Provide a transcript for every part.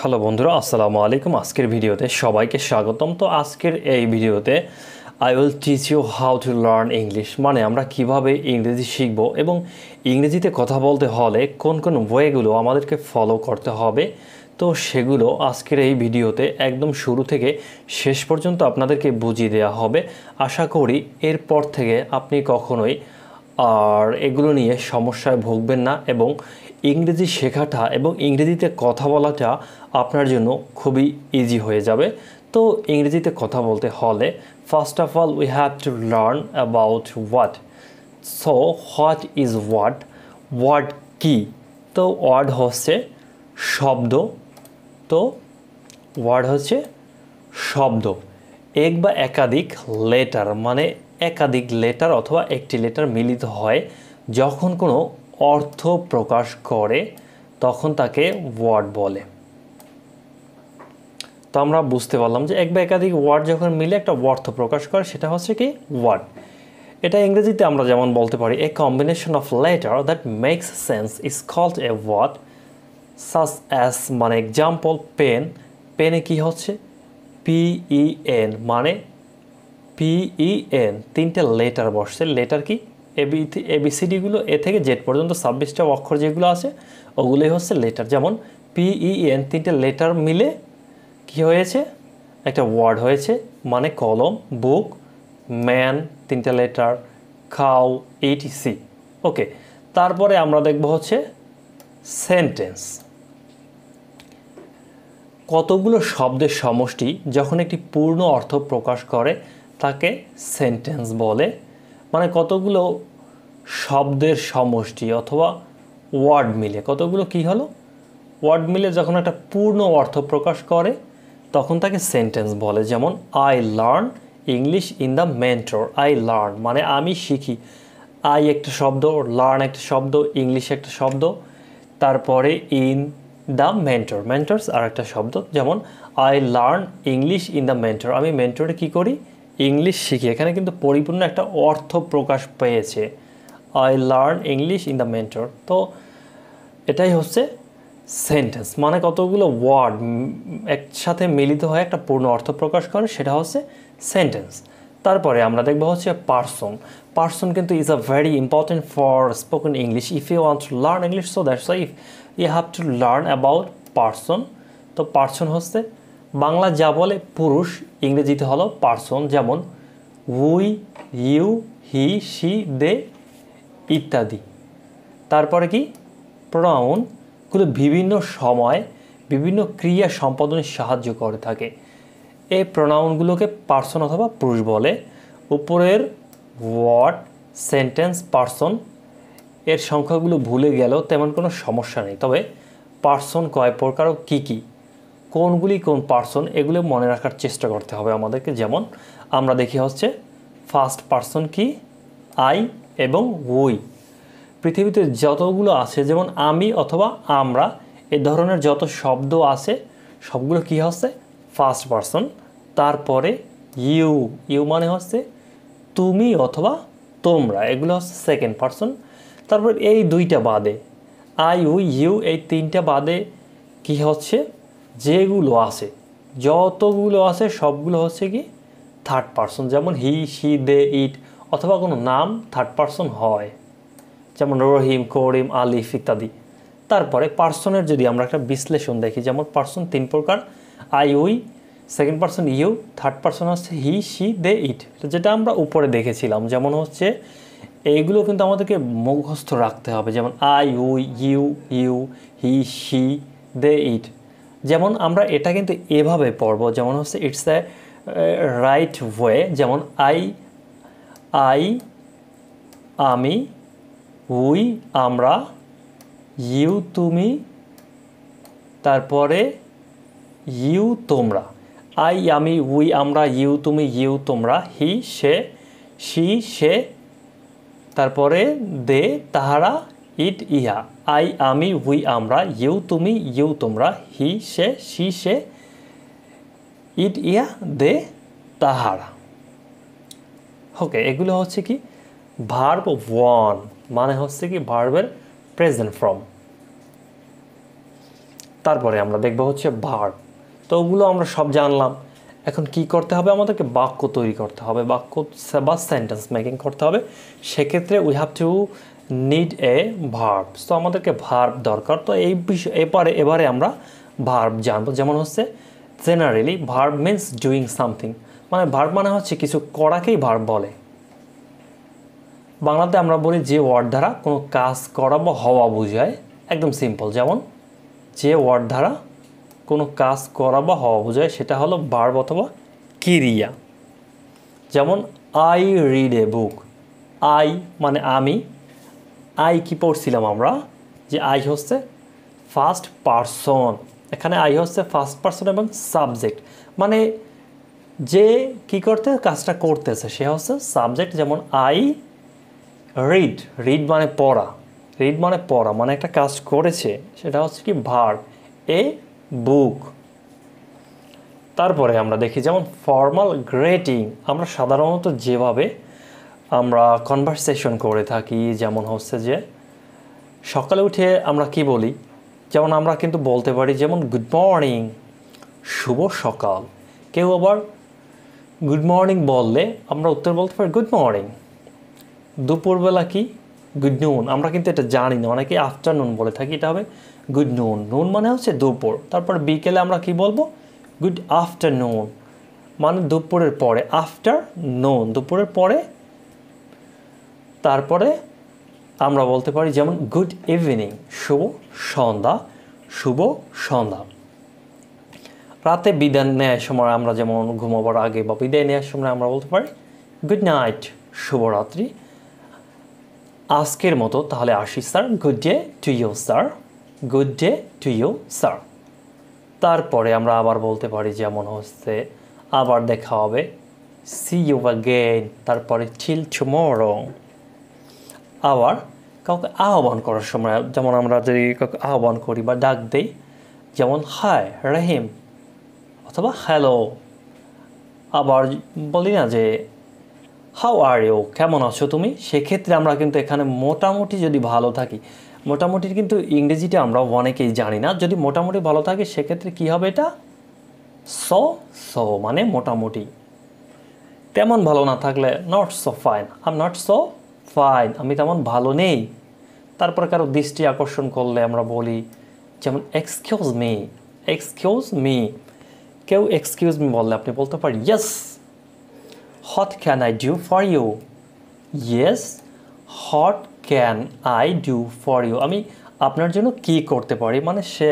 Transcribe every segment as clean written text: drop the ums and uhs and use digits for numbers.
Hello বন্ধুরা, আসসালামু আলাইকুম। আজকের ভিডিওতে সবাইকে স্বাগতম। তো আজকের এই ভিডিওতে I will teach you how to learn English, মানে আমরা কিভাবে ইংরেজি শিখব এবং ইংরেজিতে কথা বলতে হলে কোন কোন ওয়েগুলো আমাদেরকে ফলো করতে হবে, তো সেগুলো আজকের এই ভিডিওতে একদম শুরু থেকে শেষ পর্যন্ত আপনাদেরকে বুঝিয়ে দেওয়া হবে। আশা করি এরপর থেকে আপনি কখনোই আর এগুলো নিয়ে সমস্যায় ভুগবেন না এবং ইংরেজি শেখাটা এবং ইংরেজিতে কথা বলাটা আপনার জন্য খুবই ইজি হয়ে যাবে। তো ইংরেজিতে কথা বলতে হলে first of all we have to learn about what. So what is word? Word কি? তো ওয়ার্ড হচ্ছে শব্দ। তো ওয়ার্ড হচ্ছে শব্দ। এক বা একাধিক লেটার, মানে একাধিক লেটার অথবা একটি লেটার মিলিত হয় যখন কোনো অর্থ প্রকাশ করে তখন তাকে ওয়ার্ড বলে। তো আমরা বুঝতে পারলাম যে এক বা একাধিক ওয়ার্ড যখন মিলে একটা অর্থ প্রকাশ করে সেটা হচ্ছে কি ওয়ার্ড। এটা ইংরেজিতে আমরা যেমন বলতে পারি a combination of letter that makes sense is called a word, such as, মানে এক্সাম্পল পেন। পেনে কি হচ্ছে PEN, মানে PEN তিনটে লেটার বসছে। লেটার কি ABCDগুলো এ থেকে জেড পর্যন্ত 26টা অক্ষর যেগুলো আছে ওগুলোই হচ্ছে লেটার। যেমন PEN তিনটে লেটার মিলে কি হয়েছে একটা ওয়ার্ড হয়েছে, মানে কলম, বুক, ম্যান তিনটে লেটার, কাউ, etc। ওকে, তারপরে আমরা দেখব হচ্ছে সেন্টেন্স। কতগুলো শব্দের সমষ্টি যখন একটি পূর্ণ অর্থ প্রকাশ করে তাকে সেন্টেন্স বলে। মানে কতগুলো শব্দের সমষ্টি অথবা ওয়ার্ড মিলে, কতগুলো কি হলো ওয়ার্ড মিলে যখন একটা পূর্ণ অর্থ প্রকাশ করে তখন তাকে সেন্টেন্স বলে। যেমন I learn English in the mentor. I learn মানে আমি শিখি। আই একটা শব্দ, লার্ন একটা শব্দ, ইংলিশ একটা শব্দ, তারপরে ইন দ্য মেন্টর, মেন্টরস আর একটা শব্দ। যেমন I learn English in the mentor, আমি মেন্টরে কী করি ইংলিশ শিখি। এখানে কিন্তু পরিপূর্ণ একটা অর্থ প্রকাশ পেয়েছে, I learn English in the mentor. তো এটাই হচ্ছে সেন্টেন্স, মানে কতগুলো ওয়ার্ড একসাথে মিলিত হয়ে একটা পূর্ণ অর্থ প্রকাশ করে সেটা হচ্ছে সেন্টেন্স। তারপরে আমরা দেখব হচ্ছে পার্সন। পার্সন কিন্তু is a very important for spoken English if you want to learn English, so that's why you have to learn about person. তো পার্সন হচ্ছে বাংলা যা বলে পুরুষ, ইংরেজিতে হলো পার্সন। যেমন we, you, he, she, they ইত্যাদি। তারপরে কি প্রোনাউনগুলো বিভিন্ন সময় বিভিন্ন ক্রিয়া সম্পাদনে সাহায্য করে থাকে। এই প্রোনাউনগুলোকে পার্সন অথবা পুরুষ বলে। উপরের ওয়ার্ড, সেন্টেন্স, পার্সন এর সংখ্যাগুলো ভুলে গেলেও তেমন কোনো সমস্যা নেই, তবে পার্সন কয় প্রকার ও কী কী, কোনগুলি কোন পার্সন এগুলো মনে রাখার চেষ্টা করতে হবে আমাদেরকে। যেমন আমরা দেখি হচ্ছে ফার্স্ট পার্সন কি আই এবং উই। পৃথিবীতে যতগুলো আছে যেমন আমি অথবা আমরা এ ধরনের যত শব্দ আছে সবগুলো কি হচ্ছে ফার্স্ট পার্সন। তারপরে ইউ, ইউ মানে হচ্ছে তুমি অথবা তোমরা, এগুলো হচ্ছে সেকেন্ড পার্সন। তারপর এই দুইটা বাদে আই, উই, ইউ এই তিনটা বাদে কি হচ্ছে যেগুলো আছে যতগুলো আছে সবগুলো হচ্ছে কি থার্ড পার্সন। যেমন হি, শি, দে, ইট অথবা কোনো নাম থার্ড পার্সন হয়, যেমন রহিম, করিম, আলিফ ইত্যাদি। তারপরে পার্সনের যদি আমরা একটা বিশ্লেষণ দেখি, যেমন পার্সন তিন প্রকার, I, we, second person you, third person হচ্ছে হি, শি, দে, ইট, যেটা আমরা উপরে দেখেছিলাম। যেমন হচ্ছে এইগুলো কিন্তু আমাদেরকে মুখস্থ রাখতে হবে। যেমন I, we, you, you, he, she, they, it. যেমন আমরা এটা কিন্তু এভাবে পড়ব, যেমন হচ্ছে ইটস এ রাইট ওয়ে। যেমন আই, আই আমি, উই আমরা, ইউ তুমি, তারপরে ইউ তোমরা। আই আমি, উই আমরা, ইউ তুমি, ইউ তোমরা, হি সে, শি সে, তারপরে দে তাহারা, ইট ইহা। আই আমি, উই আমরা, ইউ তুমি, ইউ তোমরা, হি সে, শি সে, ইট ইহা, দে তাহারা। ওকে, এগুলো হচ্ছে কি ভার্ব ওয়ান, মানে হচ্ছে কি ভার্বের প্রেজেন্ট ফর্ম। তারপরে আমরা দেখব হচ্ছে ভার্ব। তো ওগুলো আমরা সব জানলাম। এখন কি করতে হবে, আমাদেরকে বাক্য তৈরি করতে হবে, বাক্য বা সেন্টেন্স মেকিং করতে হবে। সেক্ষেত্রে we have two need a verb. তো আমাদেরকে ভার্ব দরকার। তো এই বিষয় এবারে আমরা ভার্ব জানবো। যেমন হচ্ছে generally verb means doing something, মানে ভার্ব মানে হচ্ছে কিছু করাকেই ভার্ব বলে। বাংলাতে আমরা বলি যে ওয়ার্ড দ্বারা কোনো কাজ করা বা হওয়া বোঝায়, একদম সিম্পল। যেমন যে ওয়ার্ড দ্বারা কোনো কাজ করা বা হওয়া বোঝায় সেটা হলো ভার্ব অথবা ক্রিয়া। যেমন I read a book. I মানে আমি, আই কি পড়ছিলাম আমরা, যে আই হচ্ছে ফার্স্ট পারসন, এখানে আই হচ্ছে ফার্স্ট পারসন এবং সাবজেক্ট, মানে যে কি করতে কাজটা করতেছে সে হচ্ছে সাবজেক্ট। যেমন আই রিড, রিড মানে পড়া, রিড মানে পড়া, মানে একটা কাজ করেছে, সেটা হচ্ছে কি ভার্ব। এ বুক। তারপরে আমরা দেখি যেমন ফর্মাল গ্রেটিং, আমরা সাধারণত যেভাবে আমরা কনভারসেশন করে থাকি, যেমন হচ্ছে যে সকালে উঠে আমরা কি বলি, যেমন আমরা কিন্তু বলতে পারি যেমন গুড মর্নিং, শুভ সকাল। কেউ আবার গুড মর্নিং বললে আমরা উত্তর বলতে পারি গুড মর্নিং। দুপুরবেলা কি গুড নুন, আমরা কিন্তু এটা জানি না, অনেকে আফটারনুন বলে থাকি, এটা হবে গুড নুন। নুন মানে হচ্ছে দুপুর। তারপর বিকেলে আমরা কি বলবো, গুড আফটারনুন, মানে দুপুরের পরে, আফটার নুন, দুপুরের পরে। তারপরে আমরা বলতে পারি যেমন গুড ইভিনিং, শুভ সন্ধ্যা, শুভ সন্ধ্যা। রাতে বিদায় নেওয়ার সময় আমরা যেমন ঘুমাবার আগে বা বিদায় নেওয়ার সময় আমরা বলতে পারি গুড নাইট, শুভরাত্রি। আজকের মতো তাহলে আসি sir, good day to you sir, good day to you sir. তারপরে আমরা আবার বলতে পারি যেমন হচ্ছে আবার দেখা হবে, সি ইউ অ্যাগেইন, তারপরে টিল টুমরো। আবার কাউকে আহ্বান করার সময় যেমন আমরা যদি কাউকে আহ্বান করি বা ডাক দেই, যেমন হাই রহিম অথবা হ্যালো। আবার বলি না যে হাউ আর ইউ, কেমন আছো তুমি, সেক্ষেত্রে আমরা কিন্তু এখানে মোটামুটি যদি ভালো থাকি, মোটামুটির কিন্তু ইংরেজিটা আমরা অনেকেই জানি না, যদি মোটামুটি ভালো থাকে সেক্ষেত্রে কি হবে, এটা সো সো মানে মোটামুটি। তেমন ভালো না থাকলে not so fine, I am not so fine, আমি তেমন ভালো নেই। তারপর কারো দৃষ্টি আকর্ষণ করলে আমরা বলি যেমন এক্সকিউজ মি, এক্সকিউজ মি। কেউ এক্সকিউজ মি বললে আপনি বলতে পারেন yes, what can I do for you, yes what can I do for you, আমি আপনার জন্য কি করতে পারি, মানে সে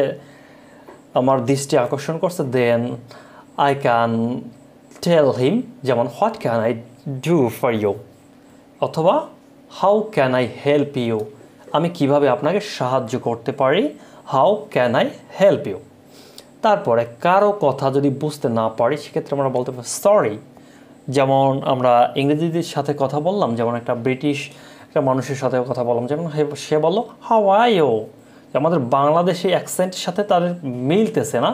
আমার দৃষ্টি আকর্ষণ করছে, then I can tell him যেমন what can I do for you, অথবা how can I help you, আমি কিভাবে আপনাকে সাহায্য করতে পারি, how can I help you. তারপরে কারো কথা যদি বুঝতে না পারি সেক্ষেত্রে আমরা বলতে পারি সরি। যেমন আমরা ইংরেজিদের সাথে কথা বললাম, যেমন একটা ব্রিটিশ একটা মানুষের সাথে কথা বললাম, যেমন সে বললো হাউ আর ইউ, আমাদের বাংলাদেশি অ্যাকসেন্টের সাথে তাদের মিলতেছে না,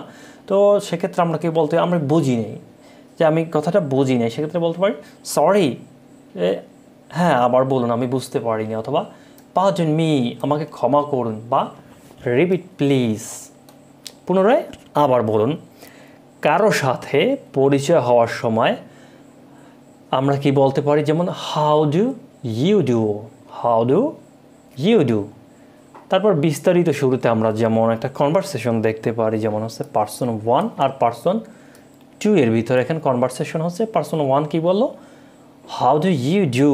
তো সেক্ষেত্রে আমরা কি বলতে, আমরা বুঝি নেই, যে আমি কথাটা বুঝি নেই, সেক্ষেত্রে বলতে পারি সরি, হ্যাঁ আবার বলুন আমি বুঝতে পারিনি, অথবা পার্ডন মি, আমাকে ক্ষমা করুন, বা রিপিট প্লিজ, পুনরায় আবার বলুন। কারো সাথে পরিচয় হওয়ার সময় আমরা কি বলতে পারি, যেমন how do you do, how do you do. তারপর বিস্তারিত শুরুতে আমরা যেমন একটা কনভারসেশন দেখতে পারি, যেমন হচ্ছে পার্সন 1 আর পার্সন 2 এর ভিতরে এখানে কনভারসেশন হচ্ছে, পার্সন 1 কি বললো how do you do,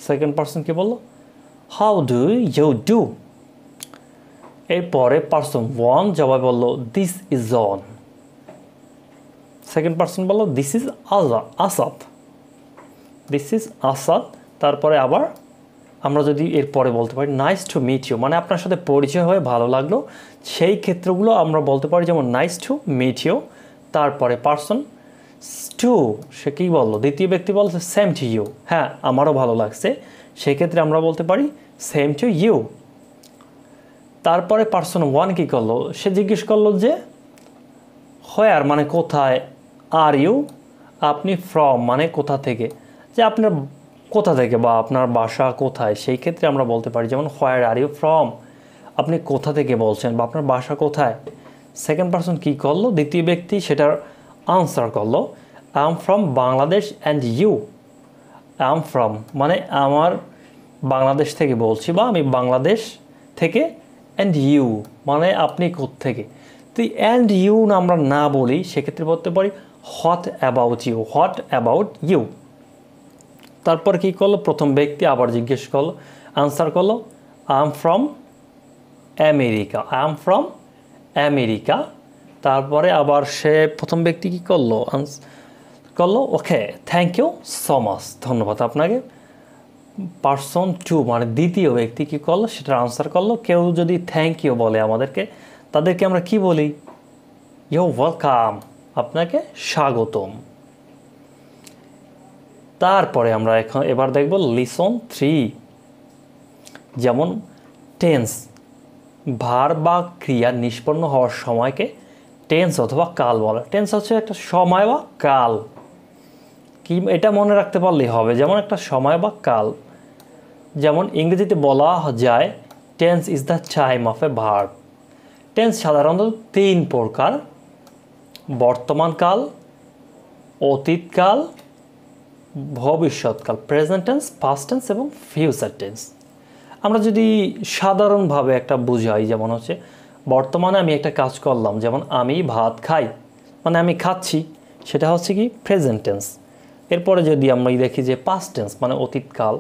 second person কি বললো হাউ ডু ইউ ডু। এরপরে পার্সন 1 জবাব বললো this is John, second person বললো this is Asad, this is Asad. তারপরে আবার আমরা যদি এরপরে বলতে পারি নাইস টু মিট ইউ, মানে আপনার সাথে পরিচয় হয়ে ভালো লাগলো, সেই ক্ষেত্রগুলো আমরা বলতে পারি যেমন নাইস টু মিট ইউ। তারপরে পার্সন 2 সে কী বললো, দ্বিতীয় ব্যক্তি বলছে সেম টু ইউ, হ্যাঁ আমারও ভালো লাগছে, সেক্ষেত্রে আমরা বলতে পারি সেম টু ইউ। তারপরে পার্সন 1 কী করলো, সে জিজ্ঞেস করলো যে হোয়ার মানে কোথায়, আর ইউ আপনি ফ্রম মানে কোথা থেকে, যে আপনার কোথা থেকে বা আপনার বাসা কোথায়, সেই ক্ষেত্রে আমরা বলতে পারি যেমন হোয়ার আর ইউ ফ্রম, আপনি কোথা থেকে বলছেন বা আপনার বাসা কোথায়, সেকেন্ড পারসন কী করলো, দ্বিতীয় ব্যক্তি সেটার আনসার করলো, I am from Bangladesh and you. I am from মানে আমার বাংলাদেশ থেকে বলছি বা আমি বাংলাদেশ থেকে, অ্যান্ড ইউ মানে আপনি কোত্থেকে। তো অ্যান্ড ইউ না আমরা না বলি, সেক্ষেত্রে বলতে পারি what about you, what about you. তারপর কী করলো, প্রথম ব্যক্তি আবার জিজ্ঞেস করলো, আনসার করলো I am from America, I am from America. তারপরে আবার সে প্রথম ব্যক্তি কী করলো, করলো okay thank you so much, ধন্যবাদ আপনাকে। পারসন টু মানে দ্বিতীয় ব্যক্তি কী করলো, সেটার আনসার করলো। কেউ যদি থ্যাংক ইউ বলে আমাদেরকে, তাদেরকে আমরা কি বলি, ইউ ওয়েলকাম, আপনাকে স্বাগতম। তারপরে আমরা এবার দেখব লিসন 3, যেমন টেন্স, ভার বা ক্রিয়া নিষ্পন্ন হওয়ার সময়কে টেন্স অথবা কাল বলে। টেন্স হচ্ছে একটা সময় বা কাল, কি এটা মনে রাখতে পারলেই হবে, যেমন একটা সময় বা কাল। যেমন ইংরেজিতে বলা যায় tense is the time of A verb. Tense সাধারণত 3 প্রকার: বর্তমানকাল, অতীতকাল, ভবিষ্যৎকাল, প্রেজেন্ট টেন্স, পাস্ট টেন্স এবং ফিউচার টেন্স। আমরা যদি সাধারণভাবে একটা বুঝাই, যেমন হচ্ছে বর্তমানে আমি একটা কাজ করলাম, যেমন আমি ভাত খাই, মানে আমি খাচ্ছি, সেটা হচ্ছে কি প্রেজেন্ট টেন্স। এরপরে যদি আমরা দেখি যে পাস্ট টেন্স মানে অতীতকাল,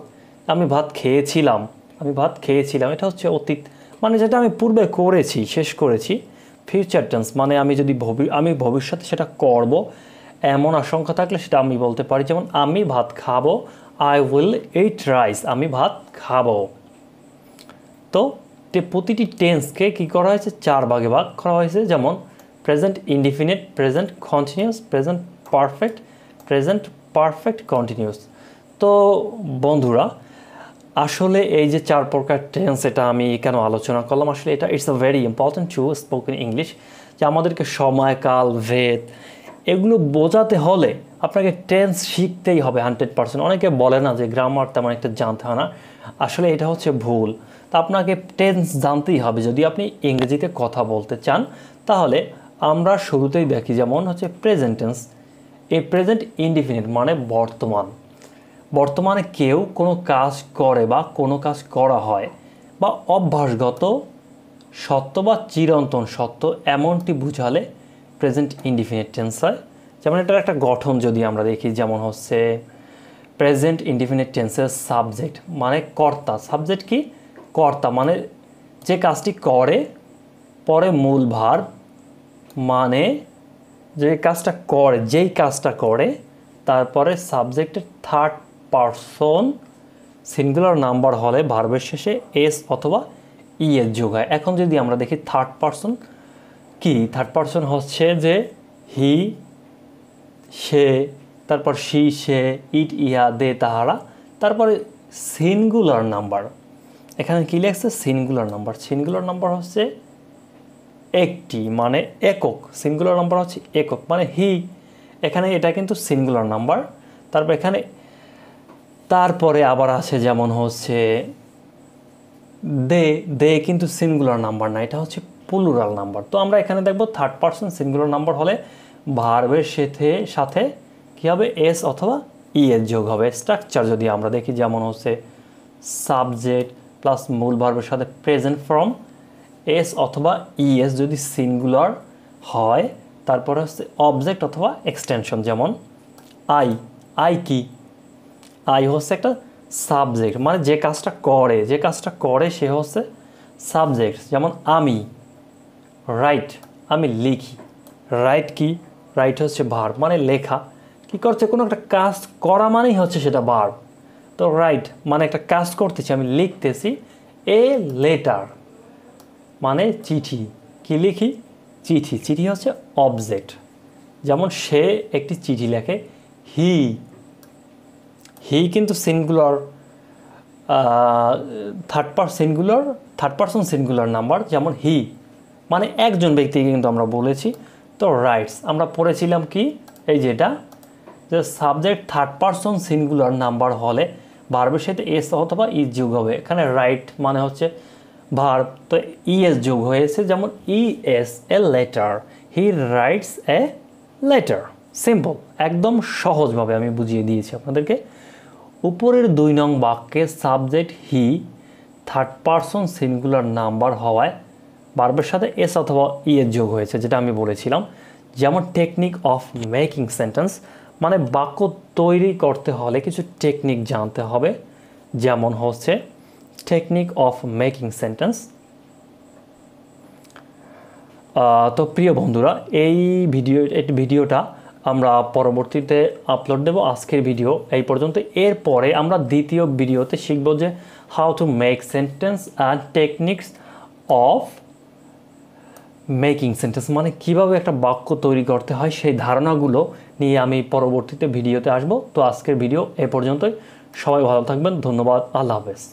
আমি ভাত খেয়েছিলাম, আমি ভাত খেয়েছিলাম, এটা হচ্ছে অতীত, মানে যেটা আমি পূর্বে করেছি, শেষ করেছি। ফিউচার টেন্স মানে আমি যদি আমি ভবিষ্যতে সেটা করব এমন আশঙ্কা থাকলে সেটা আমি বলতে পারি, যেমন আমি ভাত খাবো, আই উইল ইট রাইস, আমি ভাত খাবো। তো প্রতিটি টেন্সকে কী করা হয়েছে, 4 ভাগে ভাগ করা হয়েছে, যেমন present indefinite, present continuous, present perfect, present perfect continuous. তো বন্ধুরা, আসলে এই যে 4 প্রকার টেন্স, এটা আমি কেন আলোচনা করলাম, আসলে এটা it's a very important to spoken English, যে আমাদেরকে সময়, কাল, ভেদ এগুলো বোঝাতে হলে আপনাকে টেন্স শিখতেই হবে 100%। অনেকে বলে না যে গ্রামার তেমন একটা জানতে হয় না, আসলে এটা হচ্ছে ভুল। তা আপনাকে টেন্স জানতেই হবে যদি আপনি ইংরেজিতে কথা বলতে চান। তাহলে আমরা শুরুতেই দেখি, যেমন হচ্ছে প্রেজেন্ট টেন্স। এই প্রেজেন্ট ইনডিফিনিট মানে বর্তমান, বর্তমানে কেউ কোনো কাজ করে বা কোনো কাজ করা হয় বা অভ্যাসগত সত্য বা চিরন্তন সত্য এমনটি বুঝালে প্রেজেন্ট ইনডিফিনিট টেন্স হয়। যেমন এটার একটা গঠন যদি আমরা দেখি, যেমন হচ্ছে প্রেজেন্ট ইনডিফিনিট টেন্সের সাবজেক্ট মানে কর্তা। সাবজেক্ট কি, কর্তা মানে যে কাজটি করে, পরে মূল ভার্ব মানে যে কাজটা করে, যেই কাজটা করে, তারপরে সাবজেক্টের থার্ড পারসন সিঙ্গুলার নাম্বার হলে ভার্বের শেষে এস অথবা ই এর যোগ হয়। এখন যদি আমরা দেখি থার্ড পারসন কি, থার্ড পারসন হচ্ছে যে হি, সে, তারপর সি, সে, ইট, ইহা, দে, তাহারা, তারপরে সিঙ্গুলার নাম্বার। এখানে কী লেখছে, সিঙ্গুলার নাম্বার। সিঙ্গুলার নাম্বার হচ্ছে একটি মানে একক, সিঙ্গুলার নাম্বার হচ্ছে একক মানে হি, এখানে এটা কিন্তু সিঙ্গুলার নাম্বার। তারপর এখানে তারপরে আবার আছে যেমন হচ্ছে দে, দে কিন্তু সিঙ্গুলার নাম্বার না, এটা হচ্ছে প্লুরাল নাম্বার। তো আমরা এখানে দেখব থার্ড পারসন সিঙ্গুলার নাম্বার হলে ভার্বের সাথে কী হবে, এস অথবা ই এর যোগ হবে। স্ট্রাকচার যদি আমরা দেখি, যেমন হচ্ছে সাবজেক্ট প্লাস মূল ভার্বের সাথে প্রেজেন্ট ফর্ম, এস অথবা ইএস যদি সিঙ্গুলার হয়, তারপরে হচ্ছে অবজেক্ট অথবা এক্সটেনশন, যেমন আই। আই কি, আই হচ্ছে একটা সাবজেক্ট মানে যে কাজটা করে সে হচ্ছে সাবজেক্ট। যেমন আমি রাইট, আমি লিখি। রাইট কি, রাইট হচ্ছে ভার্ব মানে লেখা, কি করছে, কোনো একটা কাজ করা মানেই হচ্ছে সেটা ভার্ব। তো রাইট মানে একটা কাজ করতেছি, আমি লিখতেছি। এ লেটার মানে চিঠি, কি লিখি, চিঠি। চিঠি হচ্ছে অবজেক্ট। যেমন সে একটি চিঠি লেখে। হি, হি কিন্তু singular, third person singular number, যেমন হি মানে একজন ব্যক্তিকে কিন্তু আমরা বলেছি। তো রাইটস আমরা পড়েছিলাম কি, এই যেটা যে subject third person singular number হলে ভার্বের সাথে এস অথবা ই যোগ হবে। এখানে রাইট মানে হচ্ছে ভার্ব তো ইএস যোগ হয়েছে, যেমন es a letter, he writes a letter. Simple, একদম সহজভাবে আমি বুঝিয়ে দিয়েছি আপনাদেরকে। উপরের 2 নং বাক্যে subject he third person singular number হওয়ায় ভার্বের সাথে এস অথবা ইএস যোগ হয়েছে, যেটা আমি বলেছিলাম। যেমন টেকনিক অফ মেকিং সেন্টেন্স, মানে বাক্য তৈরি করতে হলে কিছু টেকনিক জানতে হবে, যেমন হচ্ছে টেকনিক অফ মেকিং সেন্টেন্স। তো প্রিয় বন্ধুরা, এই ভিডিওটা আমরা পরবর্তীতে আপলোড দেব। আজকের ভিডিও এই পর্যন্ত। এরপরে আমরা দ্বিতীয় ভিডিওতে শিখব যে how to make sentence and techniques of making sentence, মানে কিভাবে একটা বাক্য তৈরি করতে হয় সেই ধারণাগুলো নিয়ে আমি পরবর্তীতে ভিডিওতে আসব। তো আজকের ভিডিও এ পর্যন্তই। সবাই ভালো থাকবেন। ধন্যবাদ। আল্লাহ হাফেজ।